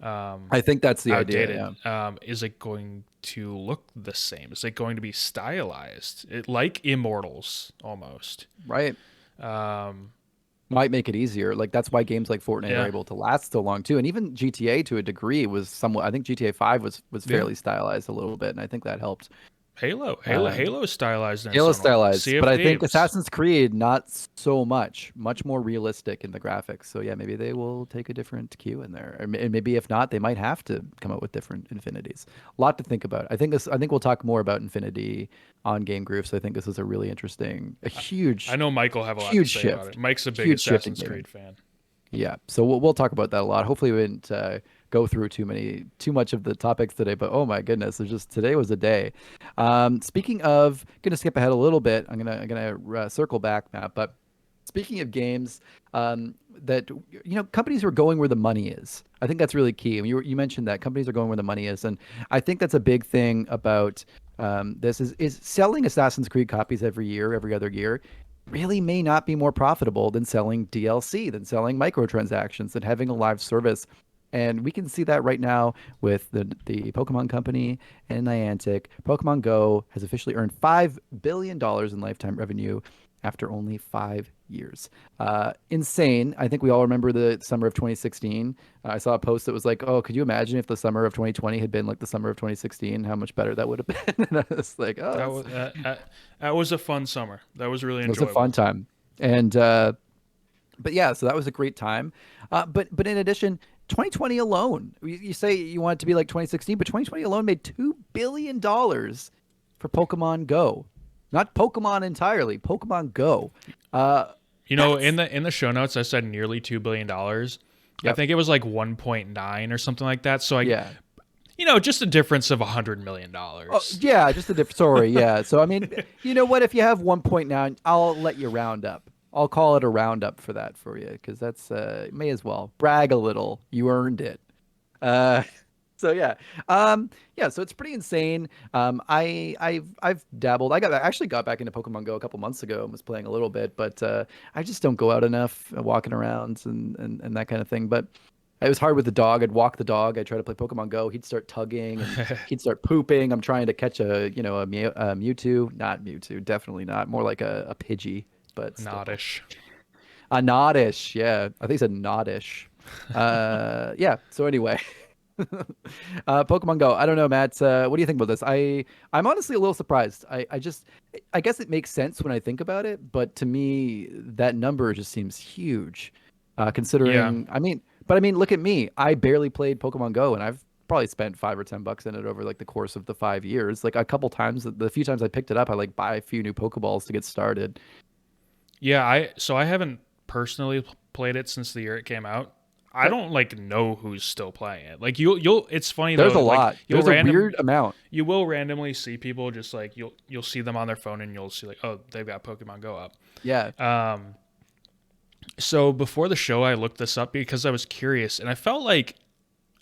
I think that's the idea. outdated. Yeah. Is it going to look the same? Is it going to be stylized? Like Immortals almost. Right. Um, Might make it easier. Like that's why games like Fortnite are yeah, able to last so long too. And even GTA to a degree was somewhat, I think GTA 5 was yeah. fairly stylized a little bit, and I think that helped. Um, Halo is stylized in its Halo own way. stylized, Sea but of I think Thieves. Assassin's Creed not so much, much more realistic in the graphics. So yeah, maybe they will take a different cue in there, and maybe if not, they might have to come up with different infinities. A lot to think about. I think we'll talk more about Infinity on Game Groove. So I think this is a really interesting, a I huge, know Mike will have a lot to huge say about it. shift, Mike's a big huge shift in Assassin's gaming. Creed fan. Yeah, so we'll talk about that a lot. Hopefully, we didn't go through too much of the topics today. But oh my goodness, there's just today was a day. Speaking of, gonna skip ahead a little bit. I'm gonna circle back, Matt. But speaking of games, that companies are going where the money is. I think that's really key. I mean, you mentioned that companies are going where the money is, and I think that's a big thing about this is selling Assassin's Creed copies every year, every other year really may not be more profitable than selling DLC, than selling microtransactions, than having a live service. And we can see that right now with the Pokemon Company and Niantic. Pokemon Go has officially earned $5 billion in lifetime revenue after only 5 years. Insane. I think we all remember the summer of 2016. I saw a post that was like, "Oh, could you imagine if the summer of 2020 had been like the summer of 2016? How much better that would have been?" And I was like, "Oh, That that's was that was a fun summer. That was really it was a fun enjoyable. time." And but yeah, so that was a great time. But in addition, 2020 alone, you say you want it to be like 2016, but 2020 alone made $2 billion for Pokemon Go, not Pokemon entirely, Pokemon Go. Uh, In that's the show notes, I said nearly $2 billion. I yep, think it was like 1.9 or something like that. So yeah. just a difference of Oh, $100 million. yeah, just a different story. Yeah. So I mean, you know what? If you have 1.9, I'll let you round up. I'll call it a roundup for that for you because that's may as well brag a little. You earned it. Uh, so yeah, yeah. So it's pretty insane. I've dabbled. I actually got back into Pokemon Go a couple months ago and was playing a little bit, but I just don't go out enough, walking around and that kind of thing. But it was hard with the dog. I'd walk the dog. I'd try to play Pokemon Go. He'd start tugging and he'd start pooping. I'm trying to catch a Mewtwo, not Mewtwo, definitely not. More like a Pidgey, but still. Nodish. A Noddish, yeah. I think he said Noddish. Yeah. So anyway, Pokemon Go. I don't know, Matt. What do you think about this? I'm honestly a little surprised. I guess it makes sense when I think about it, but to me, that number just seems huge. Yeah. Considering, I mean, look at me. I barely played Pokemon Go, and I've probably spent $5 or $10 in it over like the course of the 5 years. Like a couple times, the few times I picked it up, I like buy a few new Pokeballs to get started. Yeah, I haven't personally played it since the year it came out. I Yep. don't like know who's still playing it. Like you'll it's funny There's a though, like lot. There's a weird amount. you will randomly see people just like you'll see them on their phone and you'll see like, oh, they've got Pokemon Go up. Yeah. Um So before the show, I looked this up because I was curious, and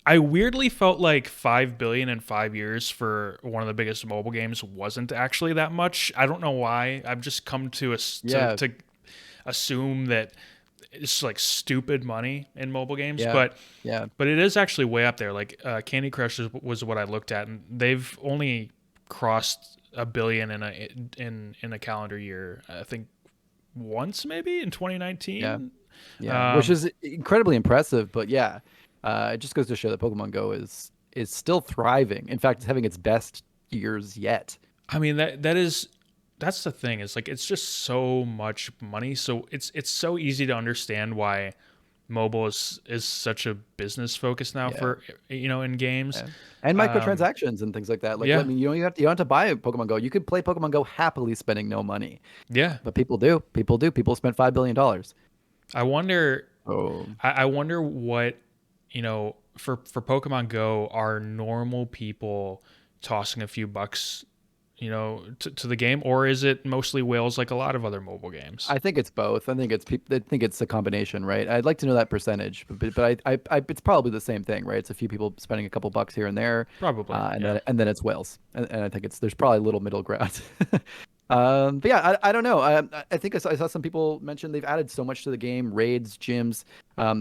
I weirdly felt like 5 billion in 5 years for one of the biggest mobile games wasn't actually that much. I don't know why. I've just come to Yeah, to assume that it's like stupid money in mobile games, yeah, yeah, but it is actually way up there. Like Candy Crush was what I looked at, and they've only crossed a billion in a calendar year. I think once maybe in yeah, 2019. yeah. Which Um, is incredibly impressive, but yeah, it just goes to show that Pokemon Go is still thriving. In fact, it's having its best years yet. I mean that's the thing is like it's just so much money. So it's so easy to understand why mobile is such a business focus now Yeah. for in games. Yeah. And Um, microtransactions and things like that. Like, yeah, let me, you don't have to buy Pokemon Go. You could play Pokemon Go happily spending no money. yeah. But people do. People do. People spent $5 billion. I wonder Oh, I wonder what for Pokemon Go are normal people tossing a few bucks to the game, or is it mostly whales like a lot of other mobile games? I think it's both. I think it's people. I think it's a combination, right? I'd like to know that percentage, but it's probably the same thing, right? It's a few people spending a couple bucks here and there, Probably, yeah. and then it's whales, and I think it's there's probably a little middle ground. But yeah, I don't know. I think I saw some people mention they've added so much to the game, raids, gyms.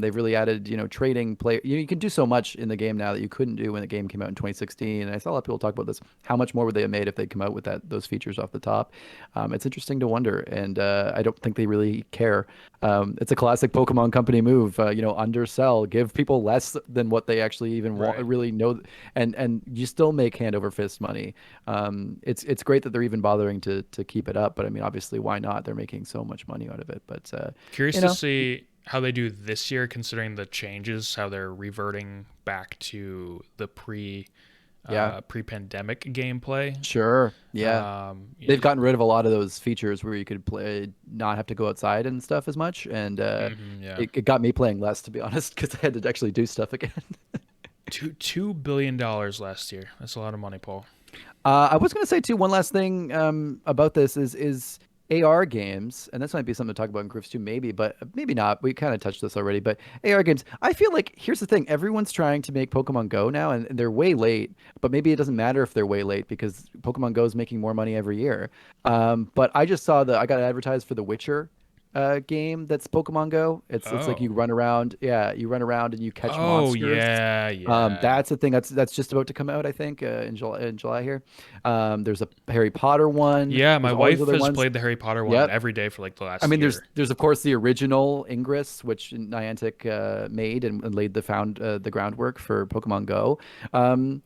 They've really added, trading play. You can do so much in the game now that you couldn't do when the game came out in 2016. And I saw a lot of people talk about this. How much more would they have made if they'd come out with those features off the top? It's interesting to wonder, and I don't think they really care. It's a classic Pokemon Company move. Undersell, give people less than what they actually even want, Right. really know, and you still make hand over fist money. It's great that they're even bothering to keep it up, but I mean, obviously, why not? They're making so much money out of it. But Curious you to know, see how they do this year, considering the changes, how they're reverting back to the yeah, pre-pandemic gameplay. sure, yeah. Um, They've gotten rid of a lot of those features where you could play, not have to go outside and stuff as much, and yeah, it got me playing less, to be honest, because I had to actually do stuff again. $2 billion last year. That's a lot of money, Paul. I was going to say too, one last thing about this is AR games, and this might be something to talk about in groups too, maybe, but maybe not. We kind of touched this already, but AR games. I feel like here's the thing: everyone's trying to make Pokemon Go now, and they're way late. But maybe it doesn't matter if they're way late because Pokemon Go is making more money every year. But I just saw I got advertised for the Witcher game that's Pokemon Go. It's like you Oh, run around, yeah, you run around and you catch oh monsters. yeah, yeah, That's the thing that's just about to come out, I think, in July here. There's a Harry Potter one. yeah. My There's all these wife other has ones. played the Harry Potter one Yep. every day for like the I last mean, there's year. there's of course the original Ingress, which Niantic made and laid the groundwork for Pokemon Go. Um,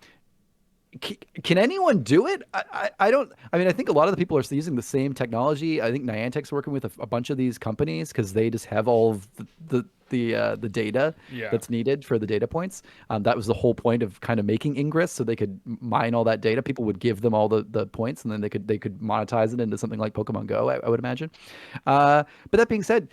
can anyone do it? I don't. I mean, I think a lot of the people are still using the same technology. I think Niantic's working with a bunch of these companies because they just have all of the data Yeah, that's needed for the data points. That was the whole point of kind of making Ingress, so they could mine all that data. People would give them all the points, and then they could monetize it into something like Pokemon Go. I would imagine. But that being said,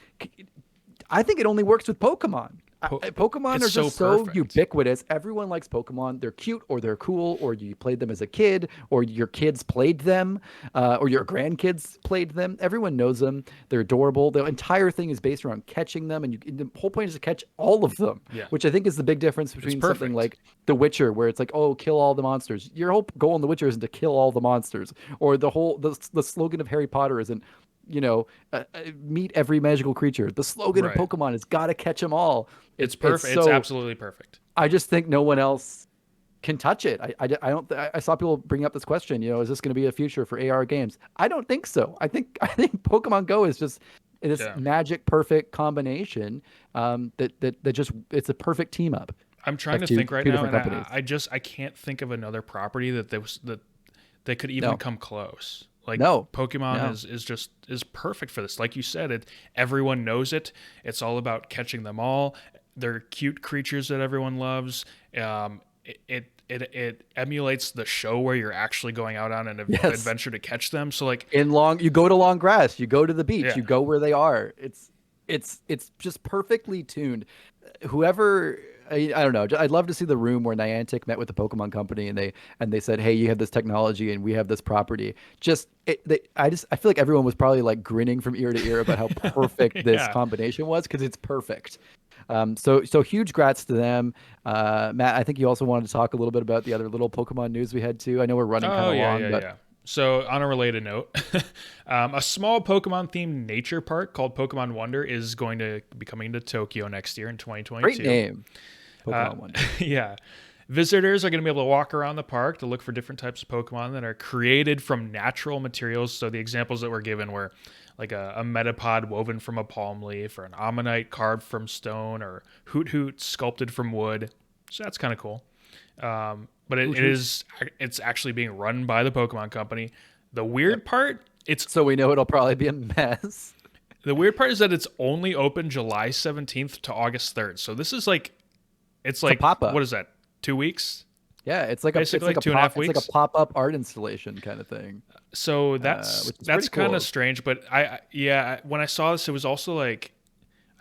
I think it only works with Pokemon. Pokemon it's are so just so perfect. ubiquitous. Everyone likes Pokemon. They're cute or they're cool, or you played them as a kid, or your kids played them, or your grandkids played them. Everyone knows them. They're adorable. The entire thing is based around catching them, and the whole point is to catch all of them, Yeah, which I think is the big difference it's between something perfect. like The Witcher, where it's like, oh, kill all the monsters. Your whole goal in The Witcher isn't to kill all the monsters, or the slogan of Harry Potter isn't meet every magical creature. The slogan of Right. Pokemon is gotta catch them all. It's It's perfect. It's so absolutely perfect. I just think no one else can touch it. I don't. I saw people bring up this question. Is this going to be a future for AR games? I don't think so. I think Pokemon Go is just this Yeah. magic perfect combination that just it's a perfect team up I'm trying of to two think right two now, different and companies. I can't think of another property that they could even No, come close. Like no, Pokemon no. is perfect for this. Like you said, everyone knows it. It's all about catching them all. They're cute creatures that everyone loves. It emulates the show where you're actually going out on an Yes. adventure to catch them. So like, You go to long grass, you go to the beach, yeah, you go where they are. It's just perfectly tuned. Whoever I don't know. I'd love to see the room where Niantic met with the Pokemon Company and they said, "Hey, you have this technology and we have this property." I feel like everyone was probably like grinning from ear to ear about how perfect this Yeah. combination was because it's perfect. So huge grats to them. Matt, I think you also wanted to talk a little bit about the other little Pokemon news we had too. I know we're running kind Oh of yeah, long, yeah, but yeah. So on a related note, a small Pokemon themed nature park called Pokemon Wonder is going to be coming to Tokyo next year in great 2022. name, Uh, Pokemon Wonder. yeah. Visitors are going to be able to walk around the park to look for different types of Pokemon that are created from natural materials. So the examples that were given were like a Metapod woven from a palm leaf, or an Ammonite carved from stone, or Hoot Hoot sculpted from wood. So that's kind of cool. But Hoot hoot. it's actually being run by the Pokemon Company. The Yep. weird part, it's So we know it'll probably be a mess. the weird part is that it's only open July 17th to August 3rd. So this is like it's It's a like pop-up. what is that? 2 weeks Yeah, basically, two and a half it's like a weeks. pop-up art installation kind of thing, So which is that's pretty kind of cool. strange. But yeah, when I saw this, it was also like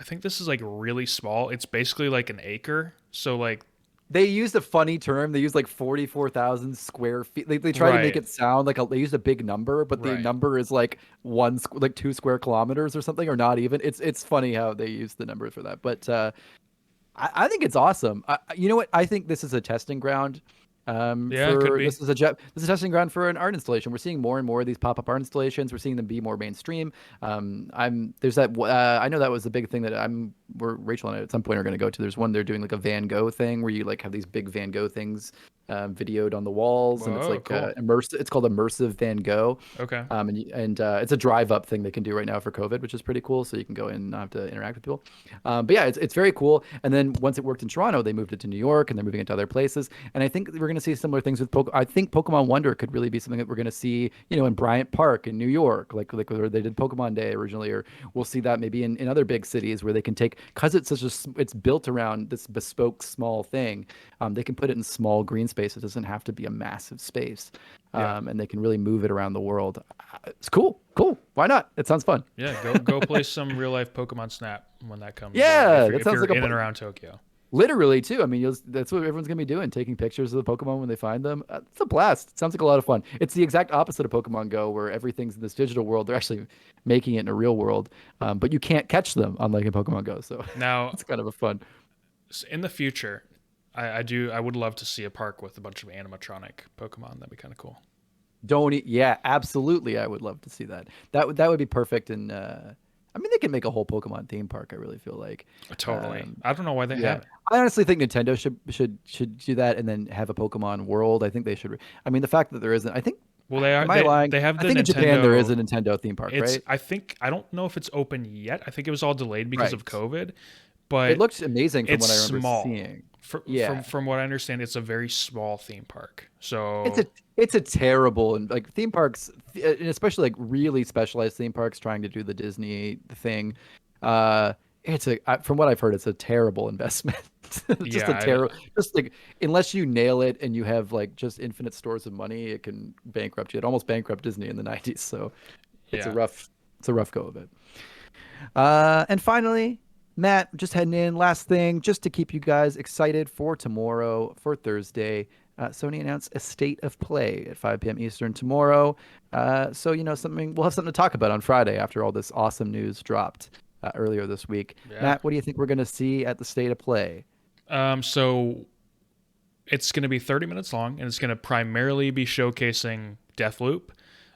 I think this is like really small. It's basically like an acre. So like They used a funny term. They used like 44,000 square feet. They try to make right, it sound like they used a big number, but the right. number is like like 2 square kilometers or something, or not even. It's funny how they use the numbers for that. But I think it's awesome. You know what? I think this is a testing ground. Yeah, it could be. This is a testing ground for an art installation. We're seeing more and more of these pop up art installations. We're seeing them be more mainstream. I'm there's that I know that was the big thing that we're Rachel and I at some point are going to go to. There's one they're doing like a Van Gogh thing where you like have these big Van Gogh things videoed on the walls, and it's Whoa, like cool. immersive. It's called immersive Van Gogh. Okay. It's a drive up thing they can do right now for COVID, which is pretty cool. So you can go in and not have to interact with people. But yeah, it's very cool. And then once it worked in Toronto, they moved it to New York, and they're moving it to other places. And I think we're going to see similar things with I think Pokemon Wonder could really be something that we're going to see, in Bryant Park in New York, like where they did Pokemon Day originally, or we'll see that maybe in other big cities where they can take because it's built around this bespoke small thing. They can put it in small green space. It doesn't have to be a massive space. Yeah. And they can really move it around the world. It's cool. Cool. Why not? It sounds fun. Yeah, go play some real life Pokemon Snap when that comes. Yeah, that If sounds you're like in and around Tokyo. literally too. I mean, that's what everyone's gonna be doing, taking pictures of the Pokemon when they find them. It's a blast. It sounds like a lot of fun. It's the exact opposite of Pokemon Go, where everything's in this digital world. They're actually making it in a real world, but you can't catch them, unlike in Pokemon Go. So Now, it's kind of a fun. in the future, I would love to see a park with a bunch of animatronic Pokemon. That'd be kind of cool. Yeah, absolutely. I would love to see that. That would be perfect. And I mean, they can make a whole Pokemon theme park. I really feel like. Totally. Um, I don't know why they Yeah, haven't. I honestly think Nintendo should do that and then have a Pokemon World. I think they should. I mean, the fact that there isn't, I think, Well, they are am I lying? they have I the think in Japan there is Nintendo. a Nintendo theme park, It's right? I don't know if it's open yet. I think it was all delayed because of Right. COVID, It but looks amazing from it's what I remember small. seeing. From Yeah, what I understand, it's a very small theme park. it's So a terrible and like theme parks, and especially like really specialized theme parks trying to do the Disney thing. From what I've heard, it's a terrible investment. Just a yeah, terrible, just like unless you nail it and you have like just infinite stores of money, it can bankrupt you. It almost bankrupt Disney in the 90s. So it's a yeah. rough go of it. And finally, Matt, just heading in. Last thing, just to keep you guys excited for tomorrow, for Thursday. Sony announced a state of play at 5 p.m. Eastern tomorrow. So something we'll have something to talk about on Friday after all this awesome news dropped earlier this week. Yeah. Matt, what do you think we're going to see at the state of play? So it's going to be 30 minutes long, and it's going to primarily be showcasing Deathloop.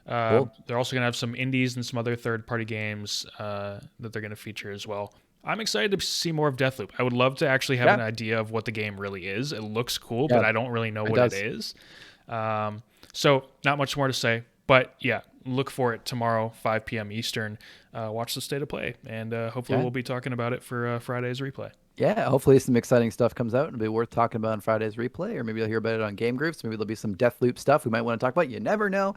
Cool. They're also going to have some indies and some other third-party games that they're going to feature as well. I'm excited to see more of Deathloop. I would love to actually have an Yeah, idea of what the game really is. It looks cool, but yeah, I don't really know it what it does. is. So not much more to say, but yeah, look for it tomorrow, 5 p.m. Eastern. Watch the state of play, and hopefully Yeah. we'll be talking about it for Friday's replay. Yeah, hopefully some exciting stuff comes out and it'll be worth talking about on Friday's replay, or maybe you'll hear about it on Game Groups. Maybe there'll be some Deathloop stuff we might want to talk about. You never know.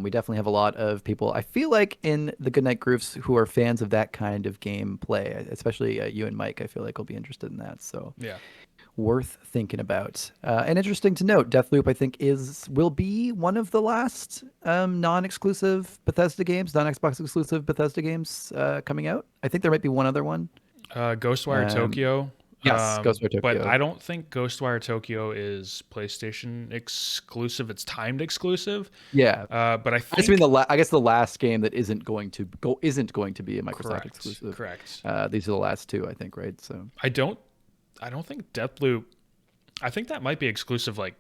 We definitely have a lot of people, I feel like, in the Goodnight Groofs who are fans of that kind of gameplay, especially you and Mike. I feel like will be interested in that. So Yeah. worth thinking about. And interesting to note, Deathloop, I think, will be one of the last non-exclusive Bethesda games, non-Xbox exclusive Bethesda games coming out. I think there might be one other one. Ghostwire Um, Tokyo Yes, Ghostwire But Tokyo. I don't think Ghostwire Tokyo is PlayStation exclusive. It's timed exclusive. Yeah, But I I just mean think I guess the last game that isn't going to be a Microsoft correct, exclusive. correct. These are the last two, I think, right? So I don't, I don't think Deathloop. I think that might be exclusive like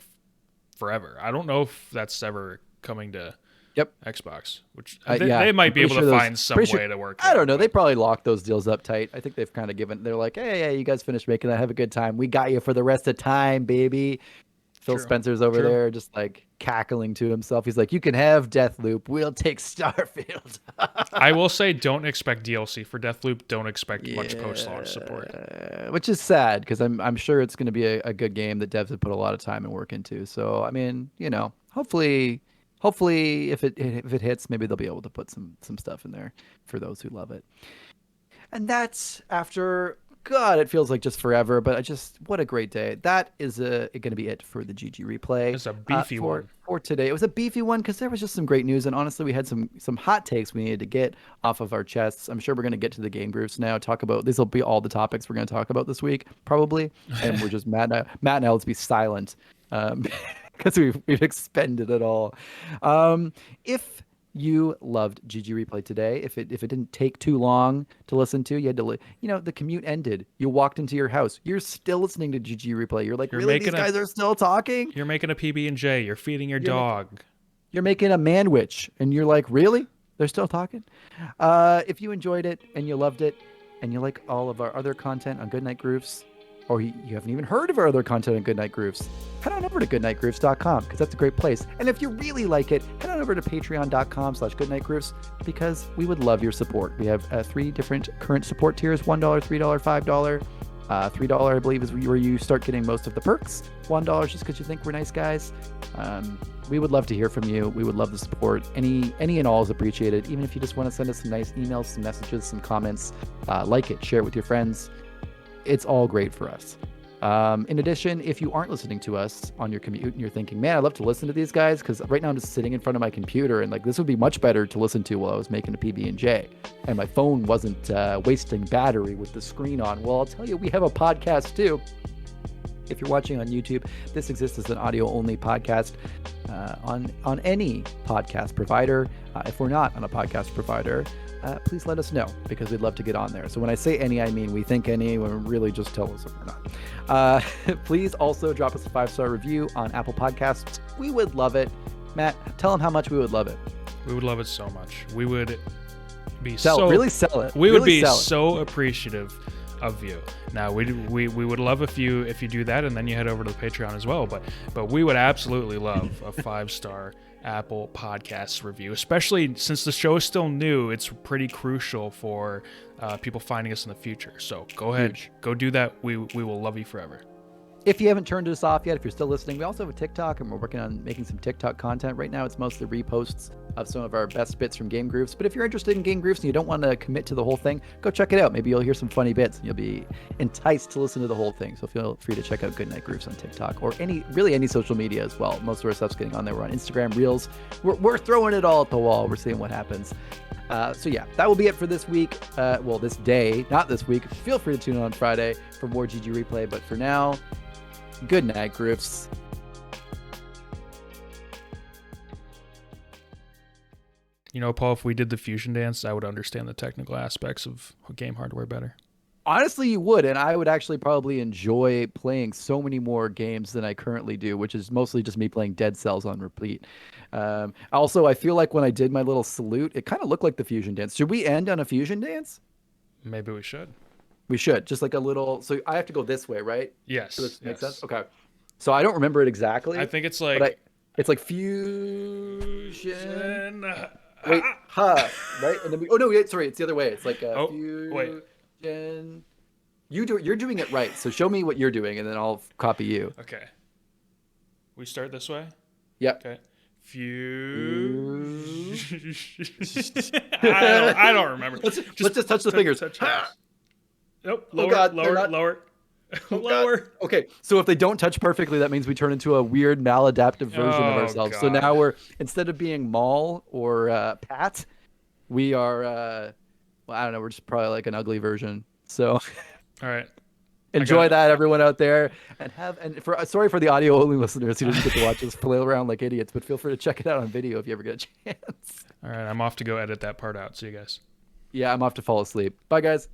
forever. I don't know if that's ever coming to yep. Xbox, which Yeah, they I'm might be pretty able sure to those. find some Pretty sure. way to work I don't out. know. They But probably locked those deals up tight. I think they've kind of given. They're like, hey, yeah, you guys finished making that. Have a good time. We got you for the rest of time, baby. Phil true, Spencer's over true. there, just like cackling to himself. He's like, you can have Deathloop. We'll take Starfield. I will say, don't expect DLC for Deathloop. Don't expect much post-launch support. Yeah, which is sad because I'm sure it's going to be a good game that devs have put a lot of time and work into. So I mean, hopefully if it hits, maybe they'll be able to put some stuff in there for those who love it. And that's after God, it feels like just forever, but what a great day. That is going to be it for the GG replay It's a beefy for one. today. It was a beefy one because there was just some great news, and honestly, we had some hot takes we needed to get off of our chests. I'm sure we're going to get to the game groups now. Talk about these will be all the topics we're going to talk about this week, probably, and we're just Matt and I, let's be silent because we've expended it all. If you loved GG Replay today, if it didn't take too long to listen to, you had to, the commute ended. You walked into your house. You're still listening to GG Replay. You're like, You're really? These making a guys are still talking? you're making a PB and J. You're feeding your You're making dog. you're making a manwich, and you're like, really? They're still talking? If you enjoyed it and you loved it, and you like all of our other content on Goodnight Groofs, or you haven't even heard of our other content on Goodnight Groofs, head on over to goodnightgroofs.com because that's a great place. And if you really like it, head on over to patreon.com/goodnightgroofs because we would love your support. We have 3 different current support tiers: $1, $3, $5. $3, I believe, is where you start getting most of the perks. $1 just because you think we're nice guys. We would love to hear from you. We would love the support. Any and all is appreciated. Even if you just want to send us some nice emails, some messages, some comments, like it, share it with your friends. It's all great for us. In addition, if you aren't listening to us on your commute and you're thinking, man, I'd love to listen to these guys because right now I'm just sitting in front of my computer and like this would be much better to listen to while I was making a PB&J and my phone wasn't wasting battery with the screen on. Well, I'll tell you, we have a podcast too. If you're watching on YouTube, this exists as an audio-only podcast on any podcast provider. If we're not on a podcast provider, please let us know because we'd love to get on there. So when I say any, I mean we think any. When really just tell us if we're not. Please also drop us a 5-star review on Apple Podcasts. We would love it. Matt, tell them how much we would love it. We would love it so much. We would be really sell it. We really would be so appreciative of you. Now we would love if you do that and then you head over to the Patreon as well. But we would absolutely love a 5-star Apple Podcasts review, especially since the show is still new. It's pretty crucial for people finding us in the future. So go ahead, go do that. We will love you forever. If you haven't turned us off yet, if you're still listening, we also have a TikTok and we're working on making some TikTok content. Right now, it's mostly reposts of some of our best bits from Game Groofs. But if you're interested in Game Groofs and you don't want to commit to the whole thing, go check it out. Maybe you'll hear some funny bits and you'll be enticed to listen to the whole thing. So feel free to check out Goodnight Groofs on TikTok or any social media as well. Most of our stuff's getting on there. We're on Instagram, Reels. We're throwing it all at the wall. We're seeing what happens. So yeah, that will be it for this week. This day, not this week. Feel free to tune in on Friday for more GG Replay. But for now, good night, Groofs. You know, Paul, if we did the fusion dance, I would understand the technical aspects of game hardware better. Honestly, you would, and I would actually probably enjoy playing so many more games than I currently do, which is mostly just me playing Dead Cells on repeat. Also, I feel like when I did my little salute, it kind of looked like the fusion dance. Should we end on a fusion dance? Maybe we should. We should. Just like a little... So I have to go this way, right? Yes. So this makes sense? Okay. So I don't remember it exactly. I think it's like... It's like fusion... Wait, right? And then oh no, sorry, it's the other way. It's like fusion. Wait. You're doing it right. So show me what you're doing, and then I'll copy you. Okay. We start this way. Yep. Okay. I don't remember. Let's just touch the fingers. Nope. Lower. Lower. Oh, lower. Okay, so if they don't touch perfectly, that means we turn into a weird maladaptive version of ourselves. God. So now we're, instead of being Maul or Pat, we are, I don't know, we're just probably like an ugly version. So, all right. I Enjoy got. that, everyone out there, and for sorry for the audio only listeners who didn't get to watch us flail around like idiots, but feel free to check it out on video if you ever get a chance. All right, I'm off to go edit that part out. See you guys. Yeah, I'm off to fall asleep. Bye, guys.